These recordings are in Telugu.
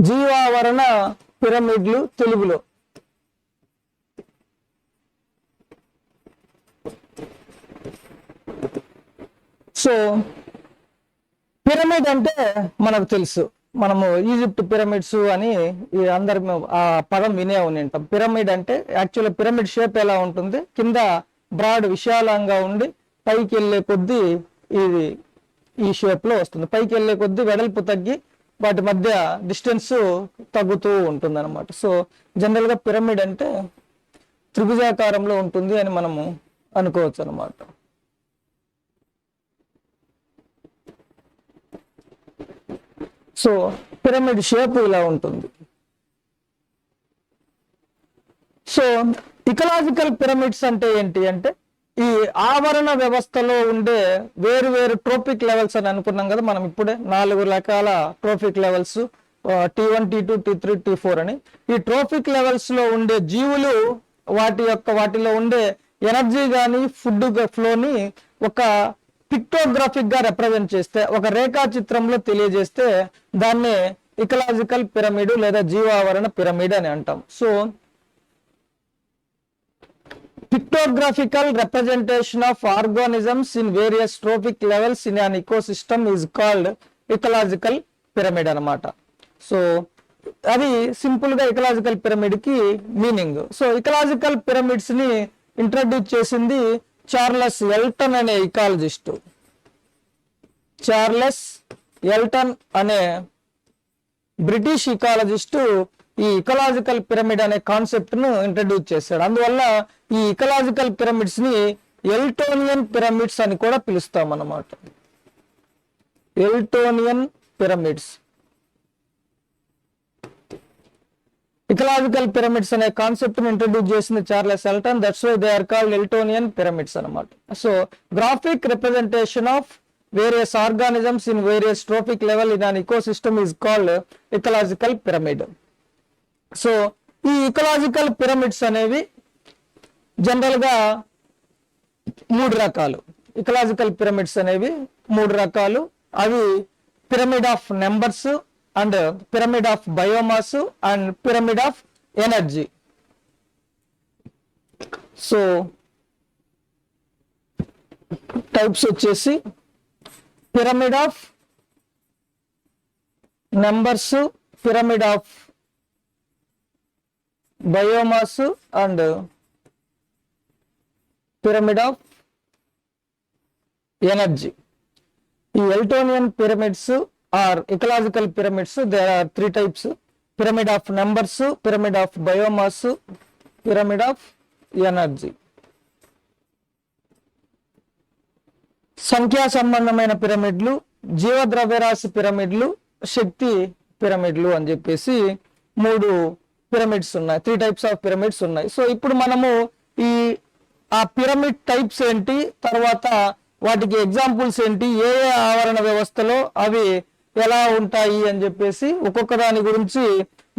జీవావరణ పిరమిడ్లు తెలుగులో. సో పిరమిడ్ అంటే మనకు తెలుసు, మనము ఈజిప్ట్ పిరమిడ్స్ అని అందరి ఆ పదం వినే ఉంటాం. పిరమిడ్ అంటే యాక్చువల్గా పిరమిడ్ షేప్ ఎలా ఉంటుంది, కింద బ్రాడ్ విశాలంగా ఉండి పైకి వెళ్ళే కొద్దీ ఇది ఈ షేప్ లో వస్తుంది. పైకి వెళ్ళే కొద్దీ వెడల్పు తగ్గి వాటి మధ్య డిస్టెన్స్ తగ్గుతూ ఉంటుంది అనమాట. సో జనరల్ గా పిరమిడ్ అంటే త్రిభుజాకారంలో ఉంటుంది అని మనము అనుకోవచ్చు అనమాట. సో పిరమిడ్ షేప్ ఇలా ఉంటుంది. సో ఇకలాజికల్ పిరమిడ్స్ అంటే ఏంటి అంటే ఈ ఆవరణ వ్యవస్థలో ఉండే వేరు వేరు ట్రోపిక్ లెవెల్స్ అని అనుకున్నాం కదా మనం ఇప్పుడే. 4 రకాల tropic levels, T1, T2, T3, T4 అని. ఈ ట్రోపిక్ లెవెల్స్ లో ఉండే జీవులు వాటిలో ఉండే ఎనర్జీ కానీ ఫుడ్ ఫ్లోని ఒక పిక్టోగ్రాఫిక్ గా రిప్రజెంట్ చేస్తే, ఒక రేఖా చిత్రంలో తెలియజేస్తే దాన్ని ఇకలాజికల్ పిరమిడ్ లేదా జీవావరణ పిరమిడ్ అని అంటాం. So pictographical representation of organisms in various trophic levels in an ecosystem is called ecological pyramid అనమాట. సో అది సింపుల్ గా ఇకలాజికల్ పిరమిడ్ కి మీనింగ్. సో ఇకలాజికల్ పిరమిడ్స్ ని ఇంట్రడ్యూస్ చేసింది చార్లెస్ ఎల్టన్ అనే ఇకాలజిస్ట్. చార్లెస్ ఎల్టన్ అనే బ్రిటిష్ ఇకాలజిస్టు ఈ ఇకలాజికల్ పిరమిడ్ అనే కాన్సెప్ట్ ను ఇంట్రడ్యూస్ చేశాడు. అందువల్ల ఈ ఇకలాజికల్ పిరమిడ్స్ ని ఎల్టోనియన్ పిరమిడ్స్ అని కూడా పిలుస్తాం అన్నమాట. Eltonian pyramids. ఇకలాజికల్ పిరమిడ్స్ అనే కాన్సెప్ట్ ను ఇంట్రడ్యూస్ చేసింది Charles Elton. That's why they are called Eltonian pyramids అన్నమాట. So graphic representation of various organisms in various trophic level in an ecosystem is called ecological pyramid. So ఈ ఇకలాజికల్ పిరమిడ్స్ అనేవి జనరల్ గా 3 రకాలు. ఇకలాజికల్ పిరమిడ్స్ అనేవి 3 రకాలు. అవి pyramid of numbers and pyramid of biomass and pyramid of energy. So types వచ్చేసి pyramid of numbers, pyramid of biomass and pyramid of energy. ఈ Eltonian pyramids or ecological pyramids, there are 3 types: pyramid of numbers, pyramid of biomass, pyramid of energy. సంఖ్యా సంబంధమైన పిరమిడ్లు, జీవద్రవ్యరాశి పిరమిడ్లు, శక్తి పిరమిడ్లు అని చెప్పేసి 3 పిరమిడ్స్ ఉన్నాయి. 3 types ఆఫ్ పిరమిడ్స్ ఉన్నాయి. సో ఇప్పుడు మనము ఆ పిరమిడ్ టైప్స్ ఏంటి, తర్వాత వాటికి ఎగ్జాంపుల్స్ ఏంటి, ఏ ఆవరణ వ్యవస్థలో అవి ఎలా ఉంటాయి అని చెప్పేసి ఒక్కొక్క దాని గురించి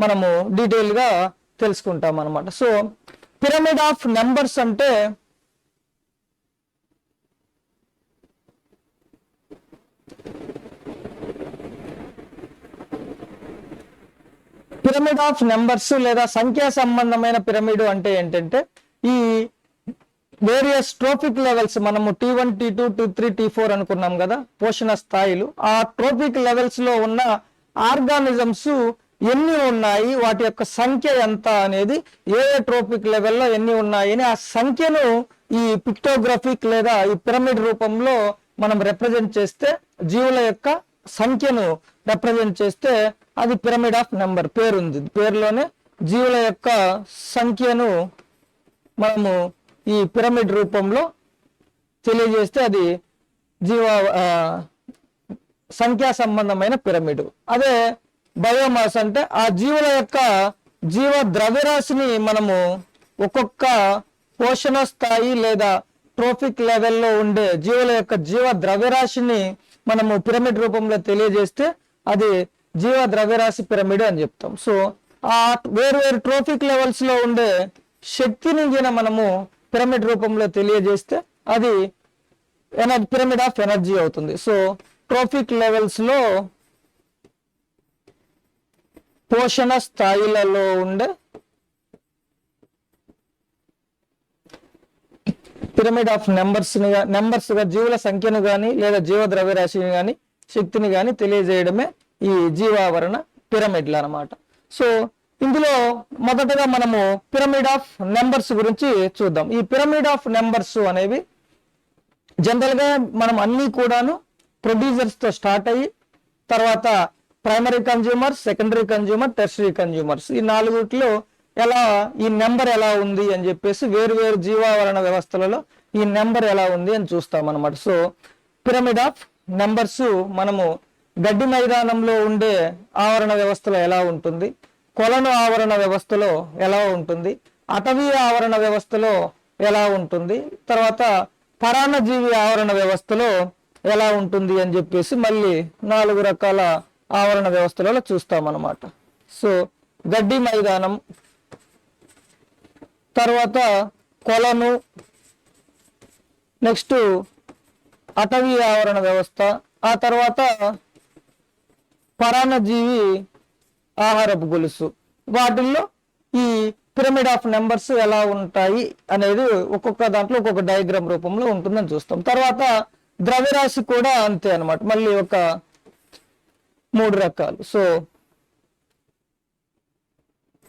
మనము డీటెయిల్ గా తెలుసుకుంటాం అన్నమాట. సో పిరమిడ్ ఆఫ్ నెంబర్స్ అంటే పిరమిడ్ ఆఫ్ నెంబర్స్ లేదా సంఖ్యా సంబంధమైన పిరమిడ్ అంటే ఏంటంటే ఈ వేరియస్ ట్రోపిక్ లెవెల్స్, మనము T1, T2, T3, T4 అనుకున్నాం కదా పోషణ స్థాయిలు. ఆ ట్రోపిక్ లెవెల్స్ లో ఉన్న ఆర్గానిజమ్స్ ఎన్ని ఉన్నాయి, వాటి యొక్క సంఖ్య ఎంత అనేది, ఏ ట్రోపిక్ లెవెల్లో ఎన్ని ఉన్నాయని ఆ సంఖ్యను ఈ పిక్టోగ్రఫిక్ లేదా ఈ పిరమిడ్ రూపంలో మనం రిప్రజెంట్ చేస్తే, జీవుల యొక్క సంఖ్యను రిప్రజెంట్ చేస్తే అది పిరమిడ్ ఆఫ్ నెంబర్. పేరుంది, పేరులోనే జీవుల యొక్క సంఖ్యను మనము ఈ పిరమిడ్ రూపంలో తెలియజేస్తే అది సంఖ్యా సంబంధమైన పిరమిడ్. అదే బయోమాస్ అంటే ఆ జీవుల యొక్క జీవ ద్రవ్యరాశిని మనము ఒక్కొక్క పోషణ స్థాయి లేదా ట్రోఫిక్ లెవెల్లో ఉండే జీవుల యొక్క జీవ ద్రవ్యరాశిని మనము పిరమిడ్ రూపంలో తెలియజేస్తే అది జీవ ద్రవ్యరాశి పిరమిడ్ అని చెప్తాం. సో ఆ వేరు ట్రోఫిక్ లెవెల్స్ లో ఉండే శక్తిని మనము పిరమిడ్ రూపంలో తెలియజేస్తే అది పిరమిడ్ ఆఫ్ ఎనర్జీ అవుతుంది. సో ట్రోఫిక్ లెవెల్స్ లో పోషణ స్థాయిలలో ఉండే పిరమిడ్ ఆఫ్ నెంబర్స్ గా జీవుల సంఖ్యను కానీ లేదా జీవ ద్రవ్యరాశిని కానీ శక్తిని కానీ తెలియజేయడమే ఈ జీవావరణ పిరమిడ్లు అన్నమాట. సో ఇందులో మొదటగా మనము పిరమిడ్ ఆఫ్ నెంబర్స్ గురించి చూద్దాం. ఈ పిరమిడ్ ఆఫ్ నెంబర్స్ అనేవి జనరల్ గా మనం అన్ని కూడాను ప్రొడ్యూసర్స్ తో స్టార్ట్ అయ్యి తర్వాత primary consumer, secondary consumer, tertiary consumers ఈ నాలుగుట్లో ఎలా ఈ నెంబర్ ఎలా ఉంది అని చెప్పేసి వేరు వేరు జీవావరణ వ్యవస్థలలో ఈ నెంబర్ ఎలా ఉంది అని చూస్తాం అన్నమాట. సో పిరమిడ్ ఆఫ్ నెంబర్స్ మనము గడ్డి మైదానంలో ఉండే ఆవరణ వ్యవస్థలో ఎలా ఉంటుంది, కొలను ఆవరణ వ్యవస్థలో ఎలా ఉంటుంది, అటవీ ఆవరణ వ్యవస్థలో ఎలా ఉంటుంది, తర్వాత పరాన్నజీవి ఆవరణ వ్యవస్థలో ఎలా ఉంటుంది అని చెప్పేసి మళ్ళీ 4 రకాల ఆవరణ వ్యవస్థలలో చూస్తాం అన్నమాట. సో గడ్డి మైదానం, తర్వాత కొలను, నెక్స్ట్ అటవీ ఆవరణ వ్యవస్థ, ఆ తర్వాత పరాన్నజీవి ఆహారపు గొలుసు. వాటిల్లో ఈ పిరమిడ్ ఆఫ్ నెంబర్స్ ఎలా ఉంటాయి అనేది ఒక్కొక్క దాంట్లో ఒక్కొక్క డయాగ్రామ్ రూపంలో ఉంటుందని చూస్తాం. తర్వాత ద్రవ్యరాశి కూడా అంతే అన్నమాట, మళ్ళీ ఒక 3 రకాలు. సో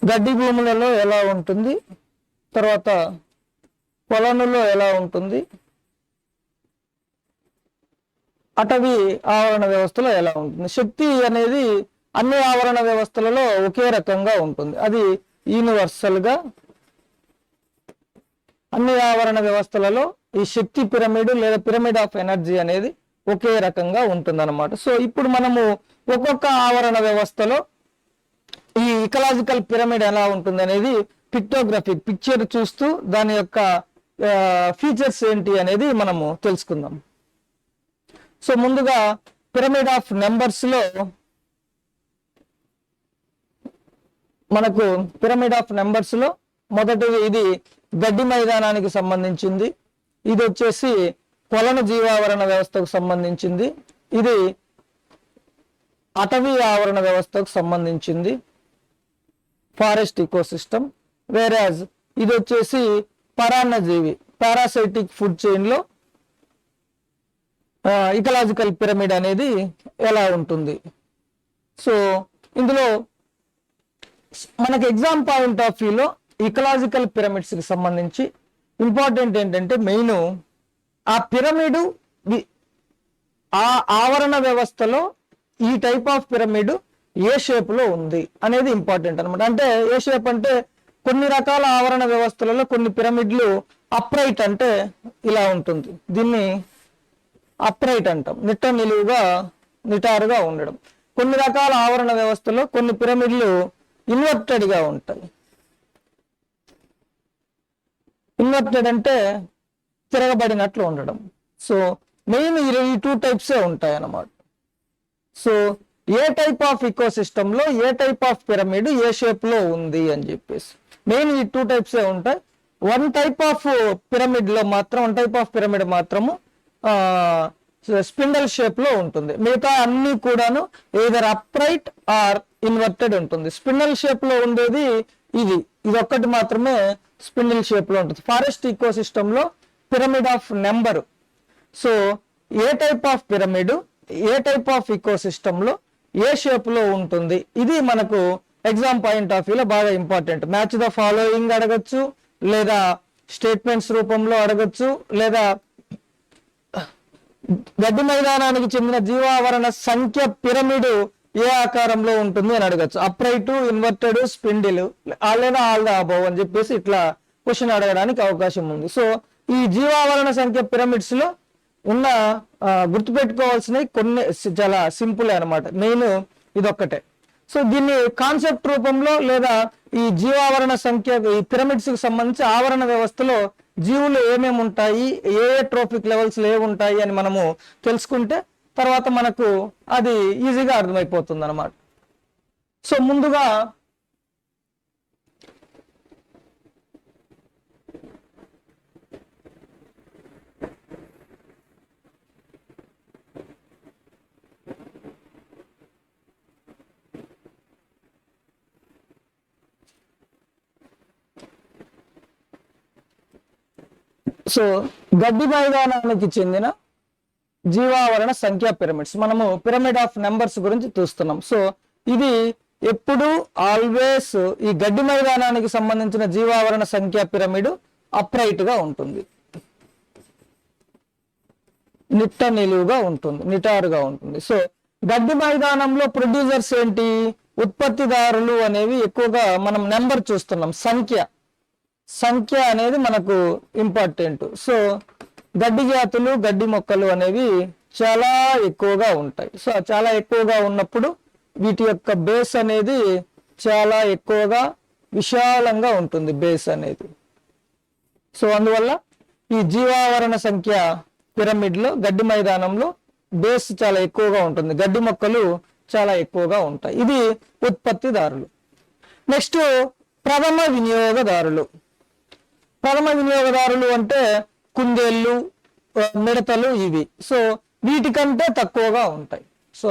గడ్డి భూములలో ఎలా ఉంటుంది, తర్వాత పొలంలో ఎలా ఉంటుంది, అటవీ ఆవరణ వ్యవస్థలో ఎలా ఉంటుంది. శక్తి అనేది అన్ని ఆవరణ వ్యవస్థలలో ఒకే రకంగా ఉంటుంది, అది యూనివర్సల్ గా అన్ని ఆవరణ వ్యవస్థలలో ఈ శక్తి పిరమిడ్ లేదా పిరమిడ్ ఆఫ్ ఎనర్జీ అనేది ఒకే రకంగా ఉంటుంది అన్నమాట. సో ఇప్పుడు మనము ఒక్కొక్క ఆవరణ వ్యవస్థలో ఈ ఇకలాజికల్ పిరమిడ్ ఎలా ఉంటుంది అనేది పిక్టోగ్రఫిక్ పిక్చర్ చూస్తూ దాని యొక్క ఫీచర్స్ ఏంటి అనేది మనము తెలుసుకుందాం. సో ముందుగా పిరమిడ్ ఆఫ్ నెంబర్స్ లో మనకు పిరమిడ్ ఆఫ్ నెంబర్స్ లో మొదటిది ఇది గడ్డి మైదానానికి సంబంధించింది, ఇది వచ్చేసి కొలను జీవావరణ వ్యవస్థకు సంబంధించింది, ఇది అటవీ ఆవరణ వ్యవస్థకు సంబంధించింది ఫారెస్ట్ ఇకోసిస్టమ్, వేరాజ్ ఇది వచ్చేసి పరాన్నజీవి పారాసైటిక్ ఫుడ్ చైన్ లో ఇకలాజికల్ పిరమిడ్ అనేది ఎలా ఉంటుంది. సో ఇందులో మనకి ఎగ్జామ్ పాయింట్ ఆఫ్ వ్యూలో ఇకలాజికల్ పిరమిడ్స్ కి సంబంధించి ఇంపార్టెంట్ ఏంటంటే మెయిన్ ఆ పిరమిడ్ ఆ ఆవరణ వ్యవస్థలో ఈ టైప్ ఆఫ్ పిరమిడ్ ఏ షేప్ లో ఉంది అనేది ఇంపార్టెంట్ అనమాట. అంటే ఏ షేప్ అంటే కొన్ని రకాల ఆవరణ వ్యవస్థలలో కొన్ని పిరమిడ్లు అప్రైట్ అంటే ఇలా ఉంటుంది, దీన్ని అప్రైట్ అంటాం, నిటారుగా ఉండడం. కొన్ని రకాల ఆవరణ వ్యవస్థలో కొన్ని పిరమిడ్లు ఇన్వర్టెడ్ గా ఉంటాయి. ఇన్వర్టెడ్ అంటే తిరగబడినట్లు ఉండడం. సో మెయిన్ ఈ 2 టైప్సే ఉంటాయి అన్నమాట. సో ఏ టైప్ ఆఫ్ ఇకోసిస్టమ్ లో ఏ టైప్ ఆఫ్ పిరమిడ్ ఏ షేప్ లో ఉంది అని చెప్పేసి మెయిన్ ఈ 2 టైప్సే ఉంటాయి. వన్ టైప్ ఆఫ్ పిరమిడ్ మాత్రము స్పిండల్ షేప్ లో ఉంటుంది, మిగతా అన్ని కూడాను ఏదర్ అప్రైట్ ఆర్ ఇన్వర్టెడ్ ఉంటుంది. స్పిండల్ షేప్ లో ఉండేది ఇది ఒక్కటి మాత్రమే స్పిండిల్ షేప్ లో ఉంటుంది. ఫారెస్ట్ ఈకోసిస్టమ్ లో పిరమిడ్ ఆఫ్ నెంబర్. సో ఏ టైప్ ఆఫ్ పిరమిడ్ ఏ టైప్ ఆఫ్ ఈకోసిస్టమ్ లో ఏ షేప్ లో ఉంటుంది, ఇది మనకు ఎగ్జామ్ పాయింట్ ఆఫ్ వ్యూలో బాగా ఇంపార్టెంట్. మ్యాచ్ ద ఫాలోయింగ్ అడగచ్చు, లేదా స్టేట్మెంట్స్ రూపంలో అడగచ్చు, లేదా గడ్డి మైదానానికి చెందిన జీవావరణ సంఖ్య పిరమిడ్ ఏ ఆకారంలో ఉంటుంది అని అడగచ్చు. అప్రైట్, ఇన్వర్టెడ్, స్పిండిల్ లేదా ఆల్ ద అబౌవ్ అని చెప్పేసి ఇట్లా క్వశ్చన్ అడగడానికి అవకాశం ఉంది. సో ఈ జీవావరణ సంఖ్య పిరమిడ్స్ లో ఉన్న గుర్తుపెట్టుకోవాల్సినవి కొన్ని చాలా సింపుల్ అనమాట, మెయిన్ ఇదొక్కటే. సో దీన్ని కాన్సెప్ట్ రూపంలో లేదా ఈ జీవావరణ సంఖ్య ఈ పిరమిడ్స్ కి సంబంధించి ఆవరణ వ్యవస్థలో జీవులు ఏమేమి ఉంటాయి, ఏ ట్రోఫిక్ లెవెల్స్ ఏవి ఉంటాయి అని మనము తెలుసుకుంటే తర్వాత మనకు అది ఈజీగా అర్థమైపోతుంది అన్నమాట. సో ముందుగా సో గడ్డి మైదానానికి చెందిన జీవావరణ సంఖ్యా పిరమిడ్స్, మనము పిరమిడ్ ఆఫ్ నెంబర్స్ గురించి చూస్తున్నాం. సో ఇది ఎప్పుడు ఆల్వేస్ ఈ గడ్డి మైదానానికి సంబంధించిన జీవావరణ సంఖ్యా పిరమిడ్ అప్రైట్ గా ఉంటుంది, నిట్ట నిలువుగా ఉంటుంది, నిటారుగా ఉంటుంది. సో గడ్డి మైదానంలో ప్రొడ్యూసర్స్ ఏంటి, ఉత్పత్తిదారులు అనేవి ఎక్కువగా మనం నెంబర్ చూస్తున్నాం, సంఖ్య అనేది మనకు ఇంపార్టెంట్. సో గడ్డి జాతులు, గడ్డి మొక్కలు అనేవి చాలా ఎక్కువగా ఉంటాయి. సో చాలా ఎక్కువగా ఉన్నప్పుడు వీటి యొక్క బేస్ అనేది చాలా ఎక్కువగా విశాలంగా ఉంటుంది బేస్ అనేది. సో అందువల్ల ఈ జీవావరణ సంఖ్య పిరమిడ్ లో గడ్డి మైదానంలో బేస్ చాలా ఎక్కువగా ఉంటుంది, గడ్డి మొక్కలు చాలా ఎక్కువగా ఉంటాయి. ఇది ఉత్పత్తిదారులు. నెక్స్ట్ ప్రథమ వినియోగదారులు. ప్రథమ వినియోగదారులు అంటే కుందేళ్ళు, మిడతలు ఇవి. సో వీటికంటే తక్కువగా ఉంటాయి. సో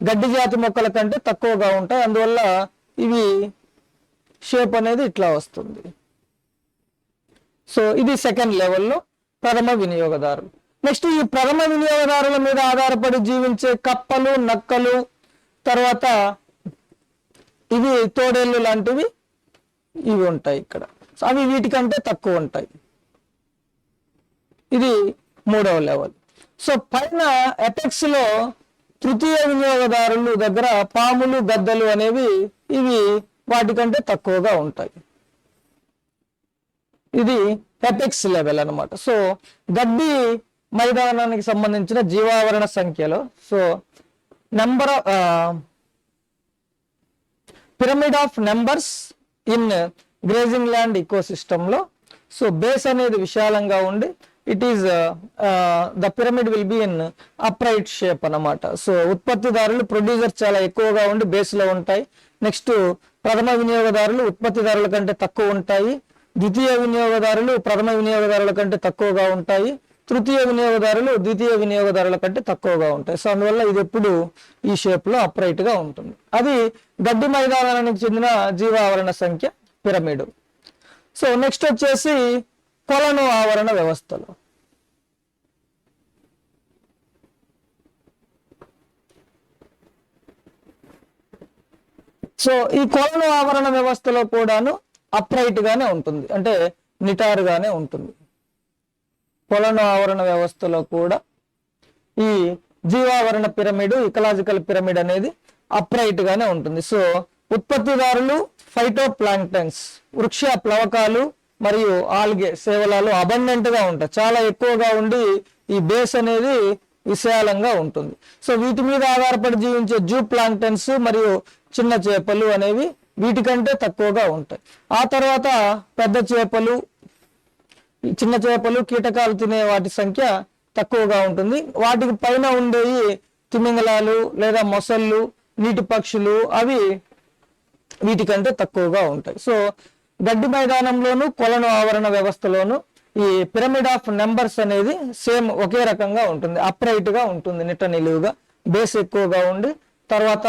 గడ్డి జాతి మొక్కల కంటే తక్కువగా ఉంటాయి, అందువల్ల ఇవి షేప్ అనేది ఇట్లా వస్తుంది. సో ఇది సెకండ్ లెవెల్లో ప్రథమ వినియోగదారులు. నెక్స్ట్ ఈ ప్రథమ వినియోగదారుల మీద ఆధారపడి జీవించే కప్పలు, నక్కలు, తర్వాత ఇవి తోడేళ్ళు లాంటివి ఇవి ఉంటాయి ఇక్కడ. సో అవి వీటికంటే తక్కువ ఉంటాయి. ఇది మూడవ లెవెల్. సో పైన ఎపెక్స్ లో తృతీయ వినియోగదారులు దగ్గర పాములు, గద్దలు అనేవి ఇవి వాటికంటే తక్కువగా ఉంటాయి. ఇది ఎపెక్స్ లెవెల్ అన్నమాట. సో గడ్డి మైదానానికి సంబంధించిన జీవావరణ సంఖ్యలో so number pyramid of numbers in grazing land ecosystem లో సో బేస్ అనేది విశాలంగా ఉండి it is the pyramid will be in upright shape అన్నమాట. సో ఉత్పత్తిదారులు ప్రొడ్యూసర్ చాలా ఎక్కువగా ఉండి బేస్ లో ఉంటాయి. నెక్స్ట్ ప్రథమ వినియోగదారులు ఉత్పత్తిదారుల కంటే తక్కువ ఉంటాయి. ద్వితీయ వినియోగదారులు ప్రథమ వినియోగదారుల కంటే తక్కువగా ఉంటాయి. తృతీయ వినియోగదారులు ద్వితీయ వినియోగదారుల కంటే తక్కువగా ఉంటాయి. సో అందువల్ల ఇది ఎప్పుడు ఈ షేప్ లో అప్రైట్ గా ఉంటుంది. అది గడ్డి మైదానానికి చెందిన జీవావరణ సంఖ్య పిరమిడ్. సో నెక్స్ట్ వచ్చేసి కొలను ఆవరణ వ్యవస్థలు. సో ఈ కొలను ఆవరణ వ్యవస్థలో కూడాను అప్రైట్ గానే ఉంటుంది, అంటే నిటారుగానే ఉంటుంది. కొలను ఆవరణ వ్యవస్థలో కూడా ఈ జీవావరణ పిరమిడ్, ఇకలాజికల్ పిరమిడ్ అనేది అప్రైట్ గానే ఉంటుంది. సో ఉత్పత్తిదారులు ఫైటో ప్లాంక్టన్స్, వృక్ష ప్లవకాలు మరియు ఆల్గే, సేవలాలు అబండెంట్ గా ఉంటాయి, చాలా ఎక్కువగా ఉండి ఈ బేస్ అనేది విశాలంగా ఉంటుంది. సో వీటి మీద ఆధారపడి జీవించే జూ ప్లాంక్టన్స్ మరియు చిన్న చేపలు అనేవి వీటికంటే తక్కువగా ఉంటాయి. ఆ తర్వాత పెద్ద చేపలు, చిన్న చేపలు, కీటకాలు తినే వాటి సంఖ్య తక్కువగా ఉంటుంది. వాటికి పైన ఉండేవి తిమింగలాలు లేదా మొసళ్ళు, నీటి పక్షులు, అవి వీటికంటే తక్కువగా ఉంటాయి. సో గడ్డి మైదానంలోను కొలను ఆవరణ వ్యవస్థలోను ఈ పిరమిడ్ ఆఫ్ నెంబర్స్ అనేది సేమ్ ఒకే రకంగా ఉంటుంది, అప్రైట్ గా ఉంటుంది, నిట్ట నిలువుగా, బేస్ ఎక్కువగా ఉండి తర్వాత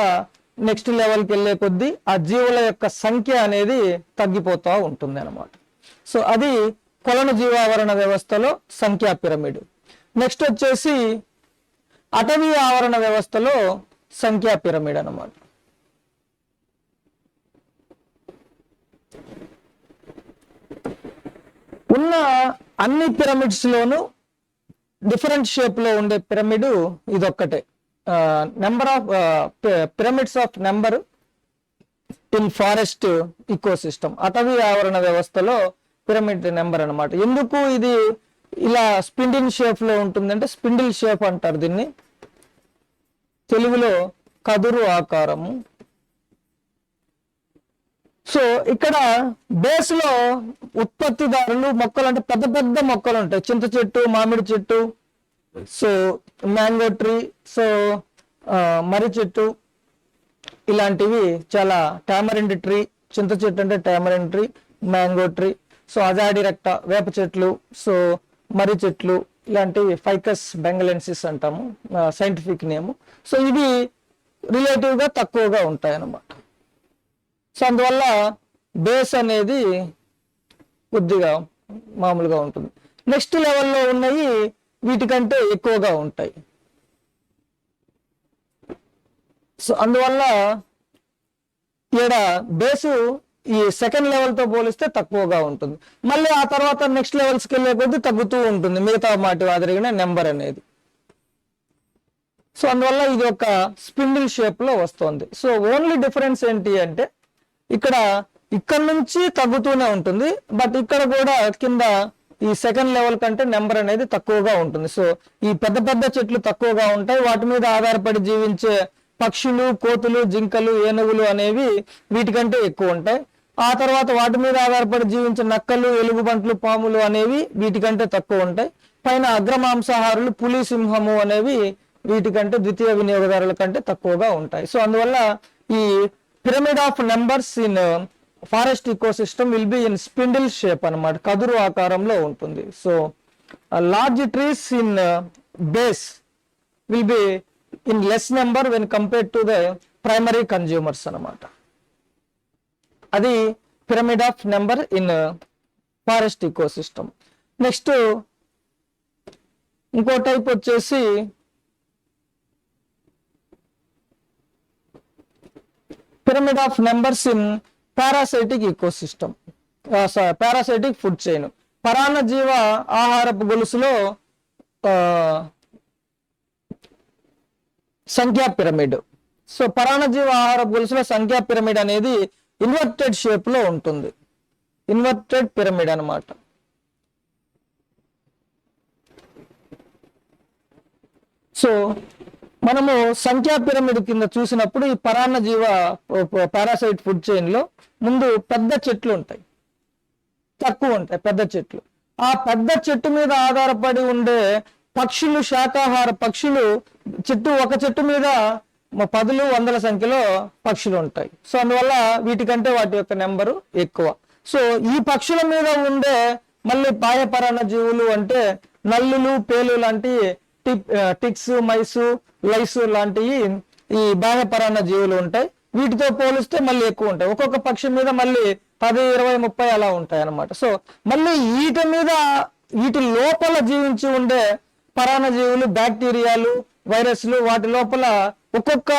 నెక్స్ట్ లెవెల్కి వెళ్ళే కొద్దీ ఆ జీవుల యొక్క సంఖ్య అనేది తగ్గిపోతూ ఉంటుంది అన్నమాట. సో అది కొలను జీవావరణ వ్యవస్థలో సంఖ్యా పిరమిడ్. నెక్స్ట్ వచ్చేసి అటవీ ఆవరణ వ్యవస్థలో సంఖ్యా పిరమిడ్ అన్నమాట. ఉన్న అన్ని పిరమిడ్స్ లోను డిఫరెంట్ షేప్ లో ఉండే పిరమిడ్ ఇదొక్కటే. Number of pyramids of number in forest ecosystem, అటవీ ఆవరణ వ్యవస్థలో పిరమిడ్ నెంబర్ అన్నమాట. ఎందుకు ఇది ఇలా స్పిండిల్ షేప్ లో ఉంటుందంటే, స్పిండిల్ షేప్ అంటారు దీన్ని, తెలుగులో కదురు ఆకారము. సో ఇక్కడ బేస్ లో ఉత్పత్తిదారులు మొక్కలు అంటే పెద్ద పెద్ద మొక్కలు ఉంటాయి, చింత చెట్టు, మామిడి చెట్టు, సో మ్యాంగో ట్రీ, సో మర్రి చెట్టు, ఇలాంటివి చాలా, టామరిండ్ ట్రీ, చింత చెట్టు అంటే tamarind tree, mango tree, so Azadirachta వేప చెట్లు, సో మర్రి చెట్లు, ఇలాంటివి ఫైకస్ బెంగలెన్సిస్ అంటాము సైంటిఫిక్ నేమ్. సో ఇవి రిలేటివ్ గా తక్కువగా ఉంటాయి అన్నమాట. సో అందువల్ల బేస్ అనేది కొద్దిగా మామూలుగా ఉంటుంది. నెక్స్ట్ లెవెల్లో ఉన్నాయి వీటికంటే ఎక్కువగా ఉంటాయి. సో అందువల్ల ఇక్కడ బేసు ఈ సెకండ్ లెవెల్తో పోలిస్తే తక్కువగా ఉంటుంది. మళ్ళీ ఆ తర్వాత నెక్స్ట్ లెవెల్స్కి వెళ్ళే కొద్దీ తగ్గుతూ ఉంటుంది మిగతా వాటి మాదిరిగానే నెంబర్ అనేది. సో అందువల్ల ఇది ఒక స్పిండిల్ షేప్ లో వస్తుంది. సో ఓన్లీ డిఫరెన్స్ ఏంటి అంటే ఇక్కడ నుంచి తగ్గుతూనే ఉంటుంది, బట్ ఇక్కడ కూడా కింద ఈ సెకండ్ లెవెల్ కంటే నెంబర్ అనేది తక్కువగా ఉంటుంది. సో ఈ పెద్ద పెద్ద చెట్లు తక్కువగా ఉంటాయి, వాటి మీద ఆధారపడి జీవించే పక్షులు, కోతులు, జింకలు, ఏనుగులు అనేవి వీటికంటే ఎక్కువ ఉంటాయి. ఆ తర్వాత వాటి మీద ఆధారపడి జీవించే నక్కలు, ఎలుగుబంట్లు, పాములు అనేవి వీటికంటే తక్కువ ఉంటాయి. పైన అగ్రమాంసాహారులు, పులి, సింహము అనేవి వీటికంటే ద్వితీయ వినియోగదారుల కంటే తక్కువగా ఉంటాయి. సో అందువల్ల ఈ pyramid of numbers in forest ecosystem will be in spindle shape అన్నమాట, కదురు ఆకారంలో ఉంటుంది. So large trees in base will be in less number when compared to the primary consumers అన్నమాట. అది pyramid of number in forest ecosystem. Next ఇంకో టైప్ వచ్చేసి pyramid of numbers in parasitic ecosystem, parasitic food chain, పరాన్న జీవ ఆహారపు గొలుసులో సంఖ్యా పిరమిడ్. సో పరాన్న జీవ ఆహారపు గొలుసులో సంఖ్యా పిరమిడ్ అనేది ఇన్వర్టెడ్ షేప్ లో ఉంటుంది, ఇన్వర్టెడ్ పిరమిడ్ అన్నమాట. సో మనము సంఖ్యా పిరమిడ్ కింద చూసినప్పుడు ఈ పరాన్న జీవ పారాసైట్ ఫుడ్ చైన్ లో ముందు పెద్ద చెట్లు ఉంటాయి, తక్కువ ఉంటాయి పెద్ద చెట్లు. ఆ పెద్ద చెట్టు మీద ఆధారపడి ఉండే పక్షులు, శాకాహార పక్షులు, ఒక చెట్టు మీద పదులు, వందల సంఖ్యలో పక్షులు ఉంటాయి. సో అందువల్ల వీటికంటే వాటి యొక్క నెంబరు ఎక్కువ. సో ఈ పక్షుల మీద ఉండే మళ్ళీ బాహ్యపరాన్న జీవులు అంటే నల్లులు, పేలు లాంటి టిక్స్, మైసు, లైసు లాంటివి ఈ బాహ్యపరాన్న జీవులు ఉంటాయి. వీటితో పోలిస్తే మళ్ళీ ఎక్కువ ఉంటాయి. ఒక్కొక్క పక్షి మీద మళ్ళీ 10, 20, 30 అలా ఉంటాయి అన్నమాట. సో మళ్ళీ వీటి లోపల జీవించి ఉండే పరాన్న జీవులు, బ్యాక్టీరియాలు, వైరస్లు, వాటి లోపల ఒక్కొక్క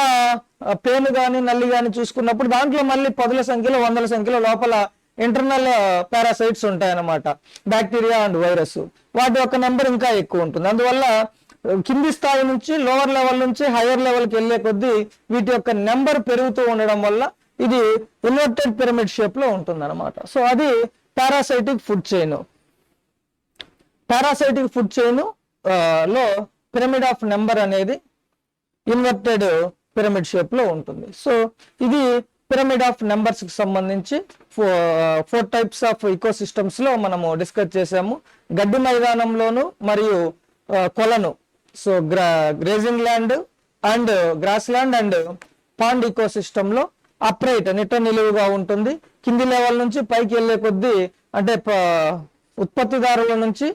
పేను గాని నల్లి గాని చూసుకున్నప్పుడు దాంట్లో మళ్ళీ పదుల సంఖ్యలో, వందల సంఖ్యలో లోపల ఇంటర్నల్ పారాసైట్స్ ఉంటాయన్నమాట, బ్యాక్టీరియా అండ్ వైరస్. వాటి యొక్క నెంబర్ ఇంకా ఎక్కువ ఉంటుంది. అందువల్ల కింది స్థాయి నుంచి, లోవర్ లెవెల్ నుంచి హైయర్ లెవెల్కి వెళ్ళే కొద్దీ వీటి యొక్క నెంబర్ పెరుగుతూ ఉండడం వల్ల ఇది ఇన్వర్టెడ్ పిరమిడ్ షేప్ లో ఉంటుంది అనమాట. సో అది parasitic food chain. Parasitic food chain లో పిరమిడ్ ఆఫ్ నెంబర్ అనేది ఇన్వర్టెడ్ పిరమిడ్ షేప్ లో ఉంటుంది. సో ఇది పిరమిడ్ ఆఫ్ నెంబర్స్ కి సంబంధించి 4 టైప్స్ ఆఫ్ ఈకోసిస్టమ్స్ లో మనము డిస్కస్ చేసాము. గడ్డి మైదానంలోను మరియు కొలను, so grazing land and grass land and pond ecosystem లో అప్రైట్ నిట్ట నిలువుగా ఉంటుంది. కింది లెవెల్ నుంచి పైకి వెళ్ళే కొద్దీ అంటే ఉత్పత్తిదారుల నుంచి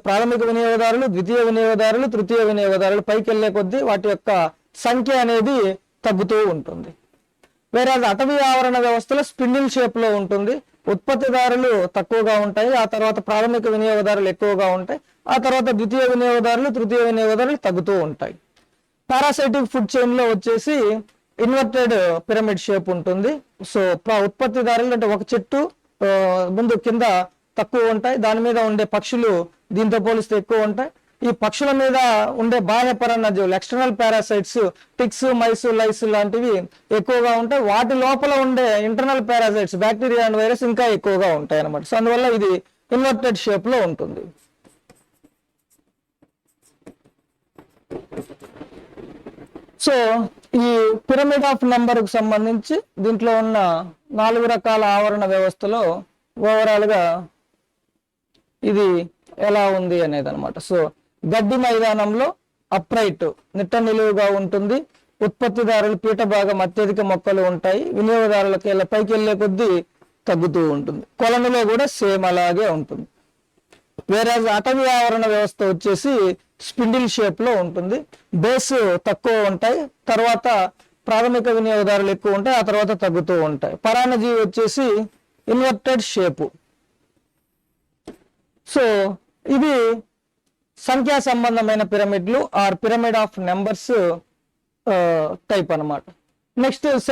ప్రాథమిక వినియోగదారులు, ద్వితీయ వినియోగదారులు, తృతీయ వినియోగదారులు పైకి వెళ్ళే కొద్దీ వాటి యొక్క సంఖ్య అనేది తగ్గుతూ ఉంటుంది. వేరే అటవీ ఆవరణ వ్యవస్థలో స్పిన్డిల్ షేప్ లో ఉంటుంది. ఉత్పత్తిదారులు తక్కువగా ఉంటాయి, ఆ తర్వాత ప్రాథమిక వినియోగదారులు ఎక్కువగా ఉంటాయి, ఆ తర్వాత ద్వితీయ వినియోగదారులు, తృతీయ వినియోగదారులు తగ్గుతూ ఉంటాయి. పారాసైటిక్ ఫుడ్ చైన్ లో వచ్చేసి ఇన్వర్టెడ్ పిరమిడ్ షేప్ ఉంటుంది. సో ఉత్పత్తిదారులు అంటే ఒక చెట్టు ముందు కింద తక్కువ ఉంటాయి, దాని మీద ఉండే పక్షులు దీంతో పోలిస్తే ఎక్కువ ఉంటాయి. ఈ పక్షుల మీద ఉండే బాహ్యపరాన్న జీవులు, ఎక్స్టర్నల్ పారాసైట్స్, టిక్స్, మైసు, లైసు లాంటివి ఎక్కువగా ఉంటాయి. వాటి లోపల ఉండే internal parasites, bacteria and virus ఇంకా ఎక్కువగా ఉంటాయి అన్నమాట. సో అందువల్ల ఇది ఇన్వర్టెడ్ షేప్ లో ఉంటుంది. సో ఈ పిరమిడ్ ఆఫ్ నెంబర్ కు సంబంధించి దీంట్లో ఉన్న 4 రకాల ఆవరణ వ్యవస్థలో ఓవరాల్ గా ఇది ఎలా ఉంది అనేది అనమాట. సో గడ్డి మైదానంలో అప్రైట్ నిట్ట నిలువుగా ఉంటుంది. ఉత్పత్తిదారులు పీఠ భాగం అత్యధిక మొక్కలు ఉంటాయి. వినియోగదారులకి పైకి వెళ్ళే కొద్దీ తగ్గుతూ ఉంటుంది. కొలనులో కూడా సేమ్ అలాగే ఉంటుంది. వేరే అటవీ ఆవరణ వ్యవస్థ వచ్చేసి స్పిండిల్ షేప్ లో ఉంటుంది. బేస్ తక్కువ ఉంటాయి, తర్వాత ప్రాథమిక వినియోగదారులు ఎక్కువ ఉంటాయి, ఆ తర్వాత తగ్గుతూ ఉంటాయి. పరాన్నజీవి వచ్చేసి ఇన్వర్టెడ్ షేపు. సో ఇది సంఖ్యా సంబంధమైన పిరమిడ్లు or pyramid of numbers type అన్నమాట. నెక్స్ట్